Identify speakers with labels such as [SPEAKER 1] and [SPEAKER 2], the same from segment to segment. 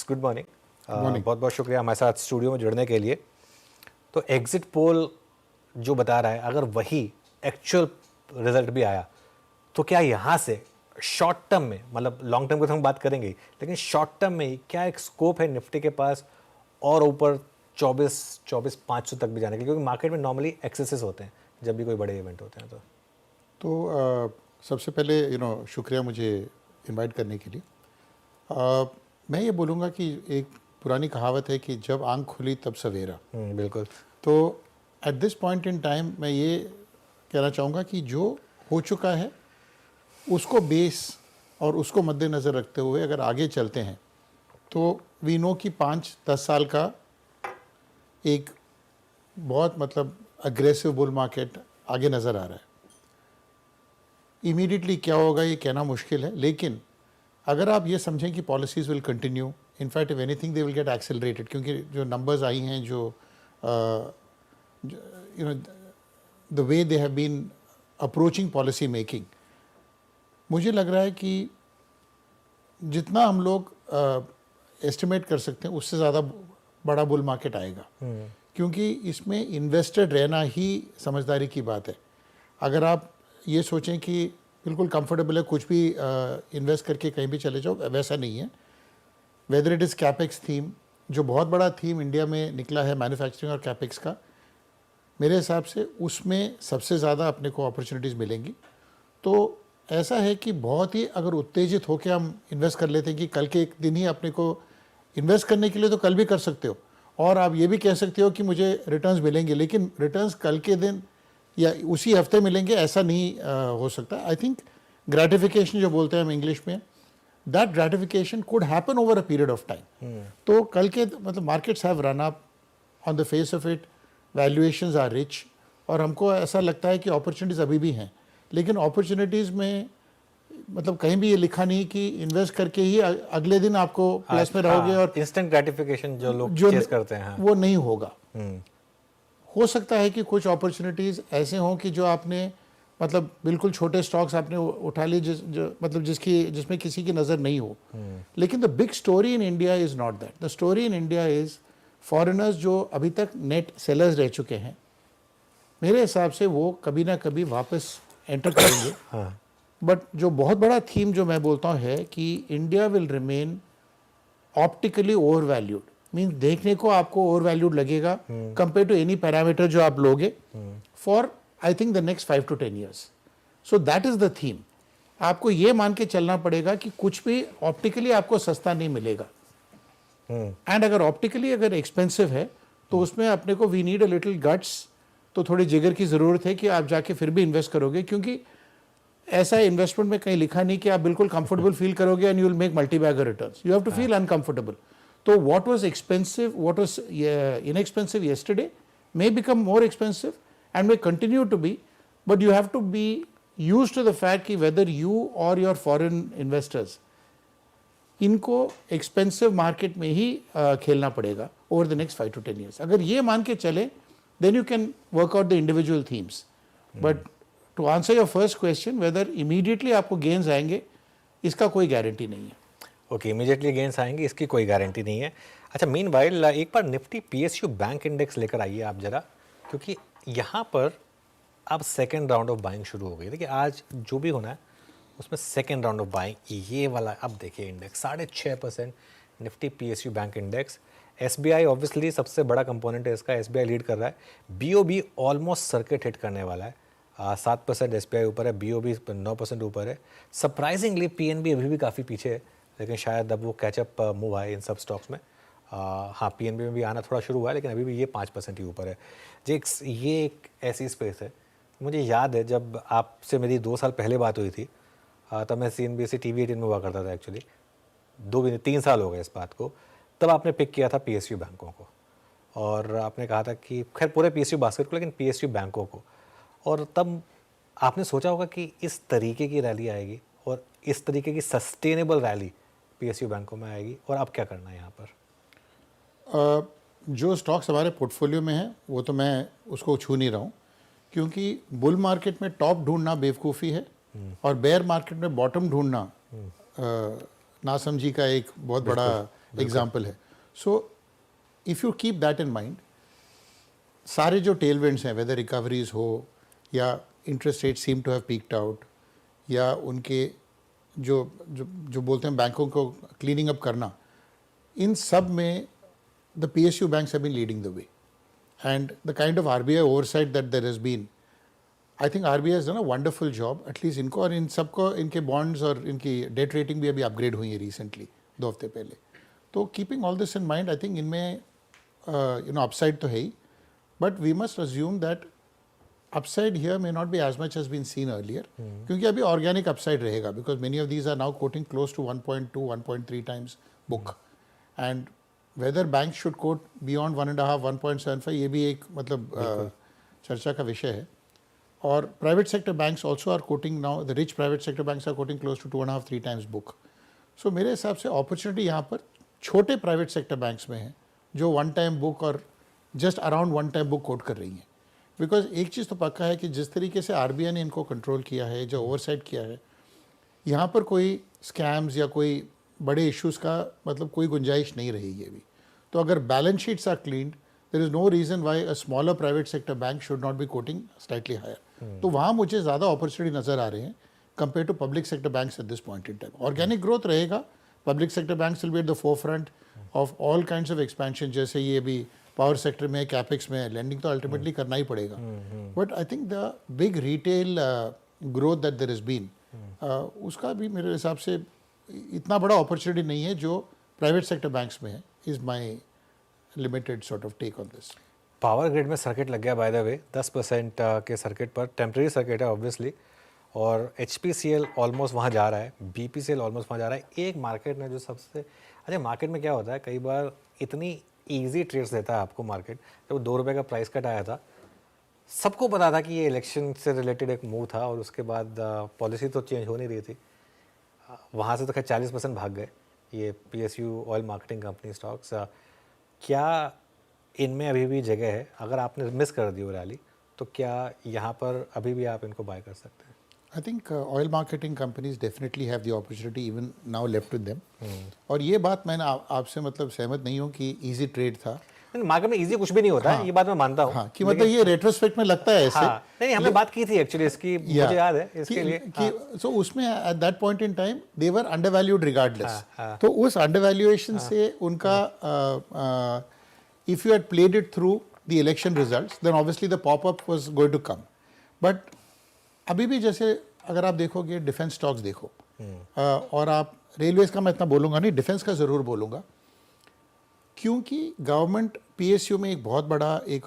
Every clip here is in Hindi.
[SPEAKER 1] Friends, good morning. बहुत बहुत शुक्रिया हमारे साथ स्टूडियो में जुड़ने के लिए। तो एग्जिट पोल जो बता रहा है, अगर वही एक्चुअल रिजल्ट भी आया तो क्या यहाँ से शॉर्ट टर्म में, मतलब लॉन्ग टर्म की तो हम बात करेंगे ही, लेकिन शॉर्ट टर्म में क्या एक स्कोप है निफ्टी के पास और ऊपर 24,500 तक भी जाने के? क्योंकि मार्केट में नॉर्मली एक्सेसेस होते हैं जब भी कोई बड़े इवेंट होते हैं।
[SPEAKER 2] सबसे पहले शुक्रिया मुझे इनवाइट करने के लिए। मैं ये बोलूँगा कि एक पुरानी कहावत है कि जब आंख खुली तब सवेरा।
[SPEAKER 1] बिल्कुल।
[SPEAKER 2] तो eight this point in time मैं ये कहना चाहूँगा कि जो हो चुका है उसको बेस और उसको मद्देनज़र रखते हुए अगर आगे चलते हैं तो वी नो कि 5-10 साल का एक बहुत अग्रेसिव बुल मार्केट आगे नज़र आ रहा है। इमीडिएटली क्या होगा ये कहना मुश्किल है, लेकिन अगर आप ये समझें कि policies will continue, in fact if anything they will get accelerated, क्योंकि जो नंबर्स आई हैं, जो the way they have been approaching policy making, मुझे लग रहा है कि जितना हम लोग एस्टिमेट कर सकते हैं उससे ज़्यादा बड़ा बुल मार्केट आएगा। क्योंकि इसमें इन्वेस्टेड रहना ही समझदारी की बात है। अगर आप ये सोचें कि बिल्कुल कंफर्टेबल है, कुछ भी इन्वेस्ट करके कहीं भी चले जाओ, वैसा नहीं है। Whether it is capex theme, जो बहुत बड़ा थीम इंडिया में निकला है मैन्युफैक्चरिंग और कैपेक्स का, मेरे हिसाब से उसमें सबसे ज़्यादा अपने को अपॉर्चुनिटीज़ मिलेंगी। तो ऐसा है कि बहुत ही अगर उत्तेजित होकर हम इन्वेस्ट कर लेते हैं कि कल के एक दिन ही अपने को इन्वेस्ट करने के लिए, तो कल भी कर सकते हो और आप ये भी कह सकते हो कि मुझे रिटर्न्स मिलेंगे, लेकिन रिटर्न्स कल के दिन या उसी हफ्ते मिलेंगे, ऐसा नहीं हो सकता। आई थिंक ग्रेटिफिकेशन जो बोलते हैं हम इंग्लिश में, that gratification could happen over a period of time. तो कल के markets have run up on the face of it, valuations are rich, और हमको ऐसा लगता है कि अपॉर्चुनिटीज़ अभी भी हैं, लेकिन अपॉर्चुनिटीज़ में कहीं भी ये लिखा नहीं कि इन्वेस्ट करके ही अगले दिन आपको प्लस में रहोगे और
[SPEAKER 1] इंस्टेंट ग्रेटिफिकेशन जो लोग चेस करते हैं,
[SPEAKER 2] वो नहीं होगा। हो सकता है कि कुछ अपॉर्चुनिटीज़ ऐसे हों कि जो आपने बिल्कुल छोटे स्टॉक्स आपने उठा लिए जिसमें किसी की नज़र नहीं हो, लेकिन the big story in India is not that. The story in India is foreigners जो अभी तक नेट सेलर्स रह चुके हैं, मेरे हिसाब से वो कभी ना कभी वापस एंटर करेंगे। बट जो बहुत बड़ा थीम जो मैं बोलता हूँ है कि India will remain optically over valued, mean देखने को आपको ओवर वैल्यूड लगेगा कंपेयर टू एनी पैरामीटर जो आप लोगे for I think the next 5 to 10 years। So that is the theme. आपको ये मान के चलना पड़ेगा कि कुछ भी ऑप्टिकली आपको सस्ता नहीं मिलेगा, एंड अगर ऑप्टिकली अगर एक्सपेंसिव है तो उसमें अपने को we need a little guts, तो थोड़ी जिगर की ज़रूरत है कि आप जाके फिर भी इन्वेस्ट करोगे, क्योंकि ऐसा इन्वेस्टमेंट में कहीं लिखा नहीं कि आप बिल्कुल कंफर्टेबल फील करोगे and you will make multi bagger returns. You have to feel uncomfortable. तो what was expensive, what was inexpensive yesterday may become more expensive and may continue to be, but you have to be used to the fact कि whether you or your foreign investors इनको एक्सपेंसिव मार्केट में ही खेलना पड़ेगा over the next 5 to 10 years। अगर ये मान के चले then you can work out the individual themes। But to answer your first question, whether immediately आपको गेन्स आएंगे, इसका कोई गारंटी नहीं है।
[SPEAKER 1] ओके, इमीडिएटली गेन्स आएंगे इसकी कोई गारंटी नहीं है। अच्छा, मीनवाइल एक बार निफ्टी पीएसयू बैंक इंडेक्स लेकर आइए आप जरा, क्योंकि यहाँ पर अब सेकेंड राउंड ऑफ बाइंग शुरू हो गई। देखिए आज जो भी होना है उसमें सेकेंड राउंड ऑफ बाइंग, ये वाला अब देखिए index 6.5% Nifty PSU bank index. SBI obviously सबसे बड़ा कंपोनेंट है इसका, एसबीआई लीड कर रहा है। बीओबी ऑलमोस्ट सर्किट हिट करने वाला है, 7% एसबीआई ऊपर है, बीओबी 9% ऊपर है। सरप्राइजिंगली पीएनबी अभी भी काफ़ी पीछे है, लेकिन शायद अब वो कैचअप मूव आए इन सब स्टॉक्स में। हाँ, पीएनबी में भी आना थोड़ा शुरू हुआ है, लेकिन अभी भी ये 5% ही ऊपर है। ये एक ऐसी स्पेस है, मुझे याद है जब आपसे मेरी 2 साल पहले बात हुई थी, तब मैं CNBC TV18 में हुआ करता था एक्चुअली, 3 साल हो गए इस बात को। तब आपने पिक किया था पीएसयू बैंकों को, और आपने कहा था कि खैर पूरे पीएसयू बास्केट को, लेकिन पीएसयू बैंकों को। और तब आपने सोचा होगा कि इस तरीके की रैली आएगी और इस तरीके की सस्टेनेबल रैली पीएसयू बैंकों में आएगी, और अब क्या करना है यहाँ पर?
[SPEAKER 2] जो स्टॉक्स हमारे पोर्टफोलियो में है वो तो मैं उसको छू नहीं रहा हूँ, क्योंकि बुल मार्केट में टॉप ढूंढना बेवकूफ़ी है और बेयर मार्केट में बॉटम ढूंढना नासमझी का एक बहुत बड़ा एग्जाम्पल है. So if you keep that in mind, सारे जो टेलविंड्स हैं, वेदर रिकवरीज हो या interest rate seem to have peaked out, या उनके जो जो जो बोलते हैं बैंकों को क्लीनिंग अप करना, इन सब में the PSU banks have been leading the way. And the kind of RBI oversight that there has been, I think RBI has done a wonderful job. At least इनको और इन सबको, इनके bonds और इनकी debt rating भी अभी upgrade हुई है recently, 2 हफ्ते पहले. तो keeping all this in mind, I think इनमें upside तो है ही, but we must assume that upside here may not be as much as been seen earlier, क्योंकि अभी organic upside रहेगा, because many of these are now quoting close to 1.2, 1.3 times book. And whether banks should quote beyond 1.5, 1.75, ये भी एक मतलब चर्चा का विषय है. और private sector banks also are quoting now, the rich private sector banks are quoting close to 2.5, 3 times book. So मेरे हिसाब से opportunity यहाँ पर छोटे private sector banks में है, जो 1 time book और just around 1 time book quote कर रही हैं. बिकॉज एक चीज़ तो पक्का है कि जिस तरीके से RBI ने इनको कंट्रोल किया है, जो ओवरसाइट किया है, यहाँ पर कोई स्कैम्स या कोई बड़े इश्यूज़ का मतलब कोई गुंजाइश नहीं रहेगी अभी. तो अगर balance sheets are cleaned, there is no reason why a smaller private sector bank should not be quoting slightly higher. तो वहाँ मुझे ज़्यादा अपॉर्चुनिटी नज़र आ रहे हैं compare to public sector banks at this point in time. Organic growth रहेगा, public sector banks will be at the forefront of all kinds of expansion. जैसे ये भी पावर सेक्टर में, कैपेक्स में, लैंडिंग तो अल्टीमेटली करना ही पड़ेगा. But I think the big retail growth that there has been, उसका भी मेरे हिसाब से इतना बड़ा अपॉर्चुनिटी नहीं है जो प्राइवेट सेक्टर बैंक्स में है. Is my limited sort of take on this.
[SPEAKER 1] Power grid में सर्किट लग गया बाय द वे, 10% के सर्किट पर, टेम्प्रेरी सर्किट है ऑब्वियसली, और HPCL ऑलमोस्ट वहाँ जा रहा है, BPCL ऑलमोस्ट वहाँ जा रहा है. एक मार्केट में जो सबसे अच्छा, मार्केट में क्या होता है, कई बार इतनी ईजी ट्रेड्स देता है आपको मार्केट. जब 2 रुपये का प्राइस कट आया था, सबको पता था कि ये इलेक्शन से रिलेटेड एक मूव था, और उसके बाद पॉलिसी तो चेंज हो नहीं रही थी. वहाँ से तो खैर 40% भाग गए ये PSU oil marketing company stocks. क्या इनमें अभी भी जगह है? अगर आपने मिस कर दी वो रैली, तो क्या यहाँ पर अभी भी आप इनको बाय कर सकते हैं?
[SPEAKER 2] I think oil marketing companies definitely have the opportunity even now left with them. और ये बात मैंने आपसे मतलब सहमत नहीं हूँ कि easy trade था.
[SPEAKER 1] मार्केट में इजी कुछ भी नहीं होता है, ये बात मैं मानता हूँ.
[SPEAKER 2] हाँ, कि मतलब ये रेट्रोस्पेक्ट में लगता है ऐसे.
[SPEAKER 1] हाँ, नहीं, हमने बात की थी एक्चुअली इसकी, मुझे याद है इसके लिए
[SPEAKER 2] कि सो उसमें at that point in time they were undervalued regardless. तो उस अंडरवैल्यूएशन से उनका if you had played it through the election results, then obviously the pop up was going to come. But अभी भी जैसे अगर आप देखोगे डिफेंस स्टॉक्स देखो, और आप रेलवेज का मैं इतना बोलूँगा नहीं, डिफेंस का ज़रूर बोलूँगा, क्योंकि गवर्नमेंट PSU में एक बहुत बड़ा एक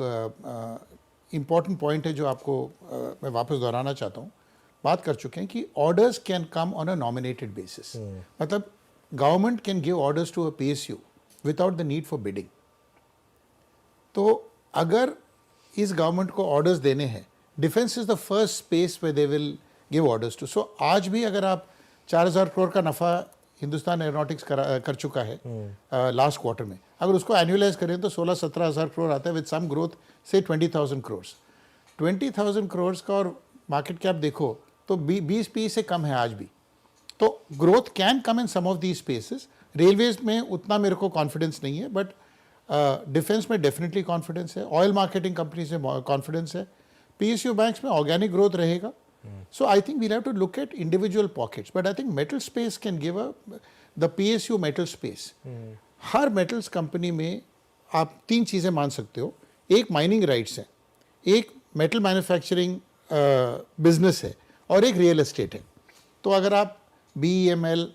[SPEAKER 2] इम्पॉर्टेंट पॉइंट है जो आपको मैं वापस दोहराना चाहता हूँ. बात कर चुके हैं कि orders can come on a nominated basis. मतलब government can give orders to a PSU without the need for bidding. तो अगर इस गवर्नमेंट को ऑर्डर्स देने हैं, defence is the first space वे they will give orders to. So आज भी अगर आप 4,000 करोड़ का नफ़ा हिंदुस्तान एरोनॉटिक्स कर चुका है लास्ट क्वार्टर में, अगर उसको एनुअलाइज करें तो 16-17 हज़ार करोड़ आता है विद सम ग्रोथ से 20,000 करोड़. 20,000 करोड़ का और मार्केट कैप देखो तो 20 PE से कम है आज भी. तो growth can come in some of these spaces. Railways में उतना मेरे को कॉन्फिडेंस नहीं है, बट डिफेंस में डेफिनेटली कॉन्फिडेंस है. ऑयल मार्केटिंग कंपनीज में कॉन्फिडेंस है. PSU बैंक्स में ऑर्गेनिक ग्रोथ रहेगा. So I think we'll have to look at individual pockets, but I think metal space can give the PSU metal space. Her metals company में आप 3 चीज़ें मान सकते हो. एक माइनिंग राइट्स है, एक मेटल मैन्युफैक्चरिंग बिजनेस है, और एक रियल एस्टेट है. तो अगर आप BEML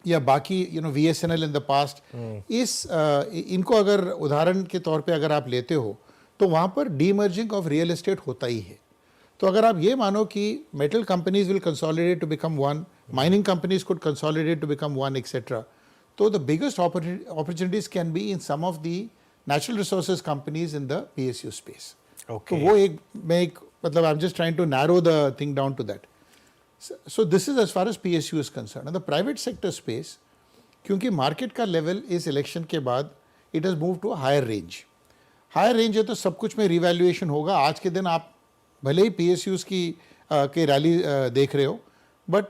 [SPEAKER 2] या बाकी VSNL इन द पास्ट, इनको अगर उदाहरण के तौर पे अगर आप लेते हो, तो वहाँ पर डीमर्जिंग ऑफ रियल एस्टेट होता ही है. तो अगर आप ये मानो कि metal companies will consolidate to become one, mining companies could consolidate to become one, et cetera, तो the biggest opportunities can be in some of the natural resources companies in the PSU space. तो वो मैं मतलब I am just trying to narrow the thing down to that. So this is as far as PSU is concern. The private sector space, क्योंकि मार्केट का लेवल इस इलेक्शन के बाद it has move to higher range. Higher range है तो सब कुछ में रिवैल्यूएशन होगा. आज के दिन आप भले ही PSUs की रैली देख रहे हो, but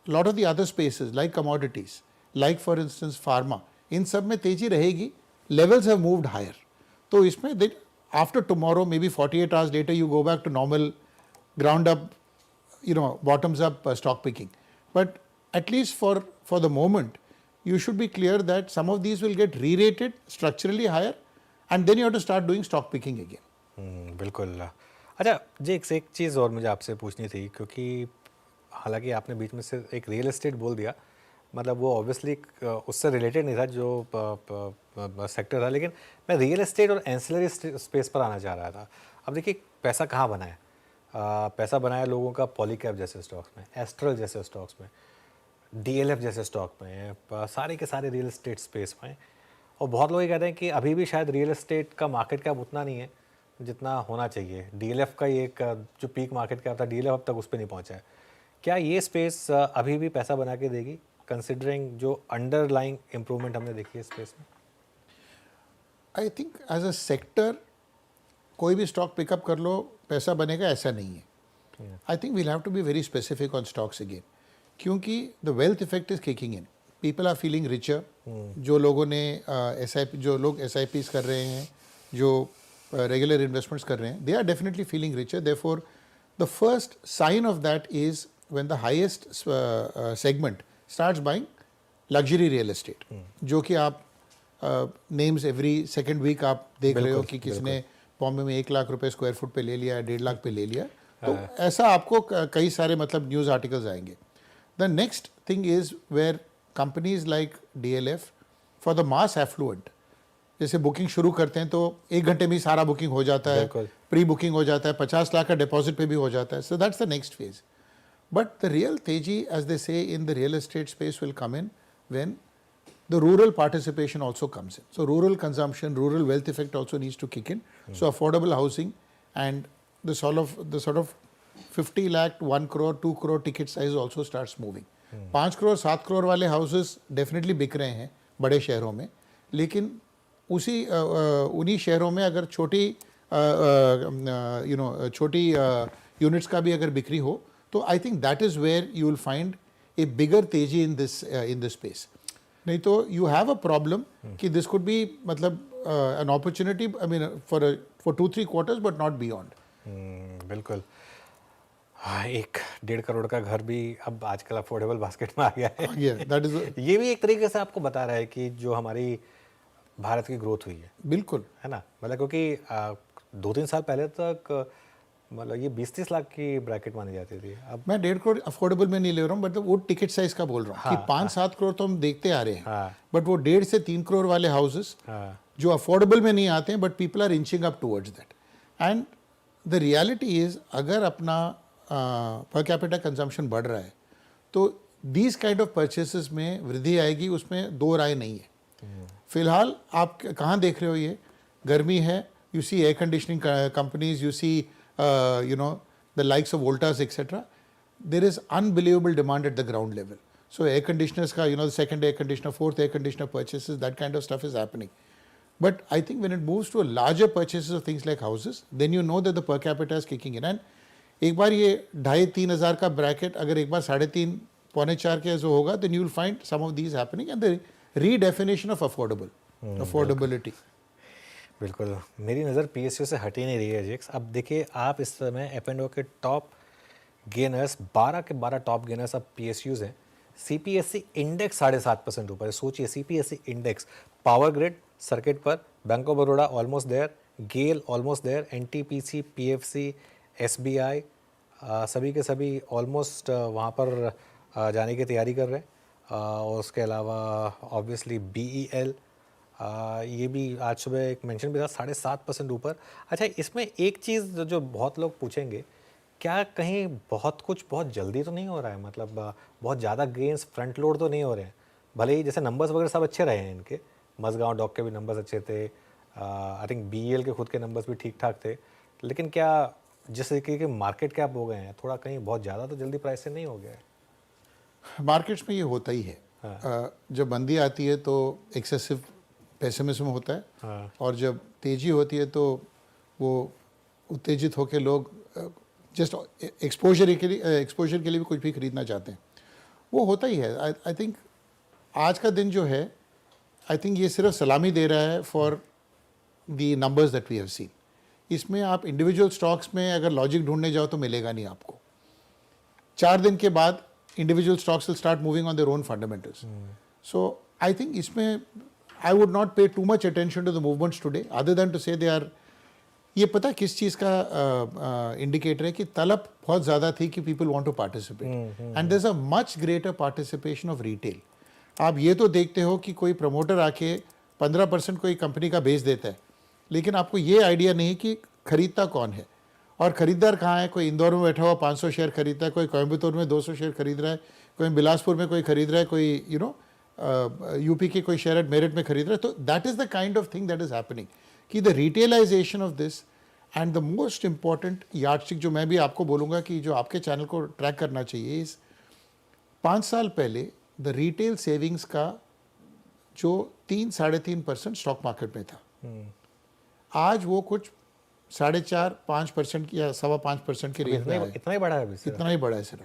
[SPEAKER 2] lot of the other spaces like commodities, like for instance pharma, इन सब में तेजी रहेगी. Levels have moved higher. तो इसमें after tomorrow may be 48 hours later you go back to normal ground up, bottoms up stock picking. But at least for the moment, you should be clear that some of these will get re-rated structurally higher, and then you have to start doing stock picking again.
[SPEAKER 1] बिल्कुल. अच्छा जी, एक चीज़ और मुझे आपसे पूछनी थी, क्योंकि हालांकि आपने बीच में से एक रियल एस्टेट बोल दिया, मतलब वो ऑब्वियसली उससे रिलेटेड नहीं था जो सेक्टर था, लेकिन मैं रियल एस्टेट और एंसिलरी स्पेस पर आना चाह रहा था. अब देखिए पैसा कहाँ बना है. पैसा बनाया लोगों का पॉलीकैप जैसे स्टॉक्स में, एस्ट्रल जैसे स्टॉक्स में, डीएलएफ जैसे स्टॉक में, सारे के सारे रियल एस्टेट स्पेस में. और बहुत लोग ये कहते हैं कि अभी भी शायद रियल एस्टेट का मार्केट कैप उतना नहीं है जितना होना चाहिए. डीएलएफ का ये एक जो पीक मार्केट कैप था, डीएलएफ अब तक उस पर नहीं पहुंचा है. क्या ये स्पेस अभी भी पैसा बना के देगी, कंसिडरिंग जो अंडरलाइंग इम्प्रूवमेंट हमने देखी है स्पेस में?
[SPEAKER 2] I think as a sector कोई भी स्टॉक पिकअप कर लो पैसा बनेगा, ऐसा नहीं है. I think we'll have to be very specific on stocks again, क्योंकि the wealth effect is kicking in. People are feeling richer. जो लोगों ने जो लोग SIPs कर रहे हैं, जो रेगुलर इन्वेस्टमेंट्स कर रहे हैं, they are definitely feeling richer. Therefore the first sign of that is when the highest segment starts buying luxury real estate, जो कि आप नेम्स एवरी सेकेंड वीक आप देख रहे हो कि किसने बॉम्बे में 1 लाख रुपए स्क्वायर फुट पे ले लिया, 1.5 लाख पे ले लिया. तो ऐसा आपको कई सारे मतलब न्यूज़ आर्टिकल्स आएंगे. The next thing is where companies like DLF for the mass affluent, जैसे बुकिंग शुरू करते हैं तो 1 घंटे में ही सारा बुकिंग हो जाता है, प्री बुकिंग हो जाता है, 50 लाख का डिपॉजिट पे भी हो जाता है. So that's the next phase. But the real तेजी, एज दे से in the real estate space, will come in when the rural participation also comes in. So rural consumption, rural wealth effect also needs to kick in. So affordable housing and the sort of 50 lakh, 1 crore, 2 crore ticket size also starts moving. 5 crore, 7 crore वाले houses definitely बिक रहे हैं बड़े शहरों में, लेकिन उन्हीं शहरों में अगर छोटी units का भी अगर बिक्री हो, तो I think that is where you will find a bigger तेजी in this space. नहीं तो यू हैव अ प्रॉब्लम कि दिस कुड बी मतलब an opportunity, I mean for 2-3 quarters but not beyond.
[SPEAKER 1] बिल्कुल. 1-1.5 करोड़ का घर भी अब आजकल अफोर्डेबल बास्केट में आ गया है.
[SPEAKER 2] दैट इज
[SPEAKER 1] ये भी एक तरीके से आपको बता रहा है कि जो हमारी भारत की ग्रोथ हुई है,
[SPEAKER 2] बिल्कुल
[SPEAKER 1] है ना. मतलब क्योंकि 2-3 साल पहले तक मतलब ये 20-30 लाख की ब्रैकेट मानी जाती थी. अब
[SPEAKER 2] मैं 1.5 करोड़ अफोर्डेबल में नहीं ले रहा हूँ, बट वो टिकट साइज का बोल रहा हूँ कि 5-7 करोड़ तो हम देखते आ रहे हैं, बट वो 1.5 से 3 करोड़ वाले हाउसेस जो अफोर्डेबल में नहीं आते हैं, but people are inching up towards that. And the reality is, अगर अपना पर कैपिटा कंजम्पशन बढ़ रहा है तो दीज काइंड ऑफ परचेसेस में वृद्धि आएगी, उसमें दो राय नहीं है. फिलहाल आप कहाँ देख रहे हो, ये गर्मी है, you see air conditioning companies, you see the likes of Voltas, etc. There is unbelievable demand at the ground level. So air conditioners ka, the second air conditioner, fourth air conditioner purchases, that kind of stuff is happening. But I think when it moves to a larger purchases of things like houses, then you know that the per capita is kicking in. And एक बार ये 2,500-3 हज़ार का ब्रैकेट अगर एक बार 3.5-4 के जो होगा, then you will find some of these happening and the redefinition of affordability.
[SPEAKER 1] बिल्कुल. मेरी नज़र PSU से हट ही नहीं रही है जेक्स. अब देखिए आप इस समय F&O के टॉप गेनर्स 12 के 12 टॉप गेनर्स अब PSUs हैं. CPSE इंडेक्स 7.5% ऊपर है. सोचिए CPSE index, power grid circuit पर, bank of Baroda almost there, GAIL almost there, NTPC, PFC, SBI सभी के सभी ऑलमोस्ट वहाँ पर जाने की तैयारी कर रहे हैं. और उसके अलावा ऑब्वियसली BEL ये भी आज सुबह एक मेंशन भी था 7.5% ऊपर. अच्छा, इसमें एक चीज़ जो बहुत लोग पूछेंगे, क्या कहीं बहुत जल्दी तो नहीं हो रहा है, मतलब बहुत ज़्यादा गेंस फ्रंट लोड तो नहीं हो रहे हैं? भले ही जैसे नंबर्स वगैरह सब अच्छे रहे हैं इनके, मजगांव डॉक के भी नंबर्स अच्छे थे, आई थिंक BEL के खुद के नंबर्स भी ठीक ठाक थे, लेकिन क्या जिस तरीके के मार्केट कैप हो गए हैं, थोड़ा कहीं बहुत ज़्यादा तो जल्दी प्राइस से नहीं हो गया है?
[SPEAKER 2] मार्केट्स में ये होता ही है. जब मंदी आती है तो एक्सेसिव पेसिमिज्म होता है, और जब तेजी होती है तो वो उत्तेजित होकर लोग जस्ट एक्सपोजर के लिए भी कुछ भी खरीदना चाहते हैं. वो होता ही है. आई थिंक आज का दिन जो है, आई थिंक ये सिर्फ सलामी दे रहा है for the numbers that we have seen. इसमें आप इंडिविजुअल स्टॉक्स में अगर लॉजिक ढूंढने जाओ तो मिलेगा नहीं आपको. 4 दिन के बाद individual stocks will start moving on their own fundamentals. So I think इसमें I would not pay too much attention to the movements today other than to say they are. ये पता किस चीज़ का इंडिकेटर है कि तलब बहुत ज़्यादा थी कि people want to participate and there is a much greater participation of retail. आप ये तो देखते हो कि कोई प्रमोटर आके 15% कोई कंपनी का बेच देता है, लेकिन आपको ये आइडिया नहीं कि खरीदता कौन है और खरीदार कहाँ है. कोई इंदौर में बैठा हुआ 500 शेयर खरीदता है, कोई कोयम्बतूर में 200 शेयर खरीद रहा है, कोई बिलासपुर में कोई खरीद रहा है, कोई यूपी के कोई शेयर एट मेरिट में खरीद रहा है. तो that is the kind of thing that is happening कि the retailisation of this and the most important yardstick जो मैं भी आपको बोलूँगा कि जो आपके चैनल को ट्रैक करना चाहिए इस 5 साल पहले द रिटेल सेविंग्स का जो 3-3.5% स्टॉक मार्केट में था, आज वो कुछ 4.5-5% या 5.25% के रेंज में है.
[SPEAKER 1] इतना ही बड़ा है अभी सिर्फ.
[SPEAKER 2] इतना ही बड़ा है सिर्फ.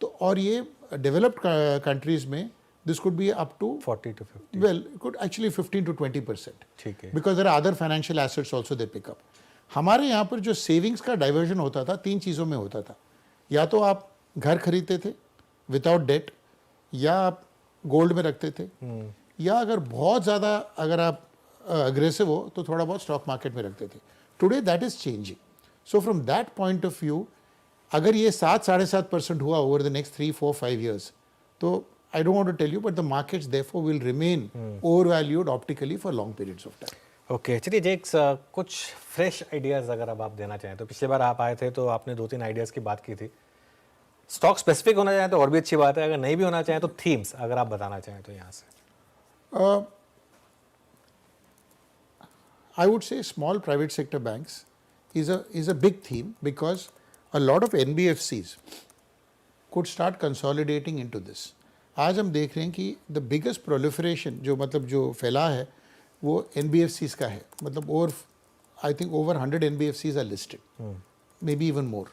[SPEAKER 2] तो और ये डेवलप्ड कंट्रीज में this could be up to
[SPEAKER 1] 40 to 50.
[SPEAKER 2] well it could actually 15 to 20%
[SPEAKER 1] ठीक है.
[SPEAKER 2] because there are other financial assets also they pick up. हमारे यहाँ पर जो सेविंग्स का डाइवर्जन होता था 3 चीज़ों में होता था. या तो आप घर खरीदते थे विदाउट डेट, या आप गोल्ड में रखते थे, या अगर बहुत ज़्यादा अगर आप अग्रेसिव हो तो थोड़ा बहुत स्टॉक मार्केट में रखते थे. Today that is changing. So from that point of view अगर ये 7-7.5% हुआ ओवर द नेक्स्ट 3-4-5 years, तो I don't want to tell you, but the markets therefore will remain overvalued optically for long periods of time.
[SPEAKER 1] Okay चलिए जेक्स, कुछ फ्रेश आइडियाज़ अगर अब आप देना चाहें तो. पिछली बार आप आए थे तो आपने 2-3 आइडियाज़ की बात की थी. स्टॉक स्पेसिफिक होना चाहें तो और भी अच्छी बात है, अगर नहीं भी होना चाहें तो थीम्स अगर आप बताना चाहें तो यहाँ से.
[SPEAKER 2] I would say small private sector banks is a big theme because a lot of NBFCs could start consolidating into this. आज हम देख रहे हैं कि द बिगेस्ट प्रोलिफरेशन जो फैला है वो NBFCs का है. मतलब over I think over 100 NBFCs are listed, may be even more.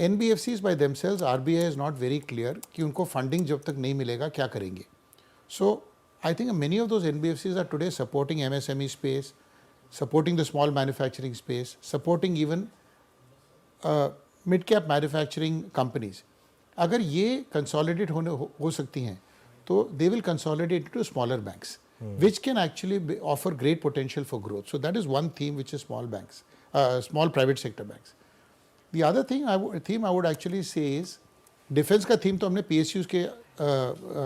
[SPEAKER 2] NBFCs by themselves RBI is not very clear कि उनको फंडिंग जब तक नहीं मिलेगा क्या करेंगे. So I think many of those NBFCs are today supporting MSME space, supporting the small manufacturing space, supporting even mid cap manufacturing companies. अगर ये कंसोलिडेट हो सकती हैं तो they will consolidate to smaller banks which can actually offer great potential for growth. So that is one theme which is small banks, small private sector banks. The other theme I would actually से इज डिफेंस का थीम तो हमने PSUs के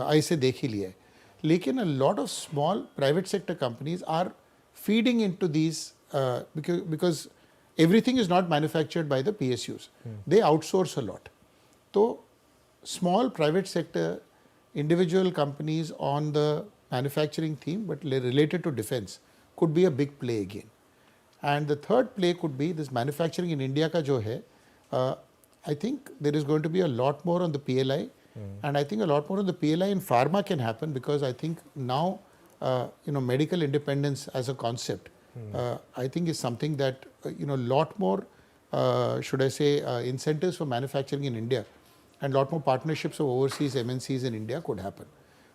[SPEAKER 2] आई से देख ही लिया है, लेकिन a lot of small private sector companies are feeding into these because everything is not manufactured by the PSUs. They outsource a lot. So small private sector individual companies on the manufacturing theme but related to defense could be a big play again. And the third play could be this manufacturing in India ka jo hai, I think there is going to be a lot more on the PLI, and I think a lot more on the PLI in pharma can happen because I think now medical independence as a concept I think is something that lot more should I say incentives for manufacturing in India and lot more partnerships of overseas MNCs in India could happen.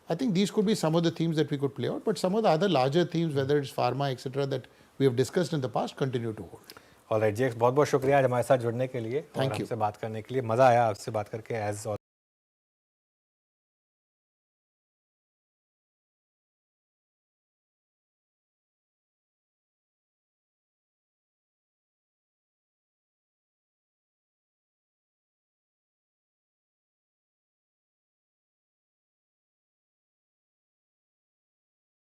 [SPEAKER 2] I think these could be some of the themes that we could play out, but some of the other larger themes, whether it's pharma etc., that we have discussed in the past, continue to hold.
[SPEAKER 1] Alright जेक्स, बहुत बहुत शुक्रिया आज हमारे साथ जुड़ने के लिए.
[SPEAKER 2] Thank you.
[SPEAKER 1] हमसे बात करने के लिए. मज़ा आया आपसे बात करके एज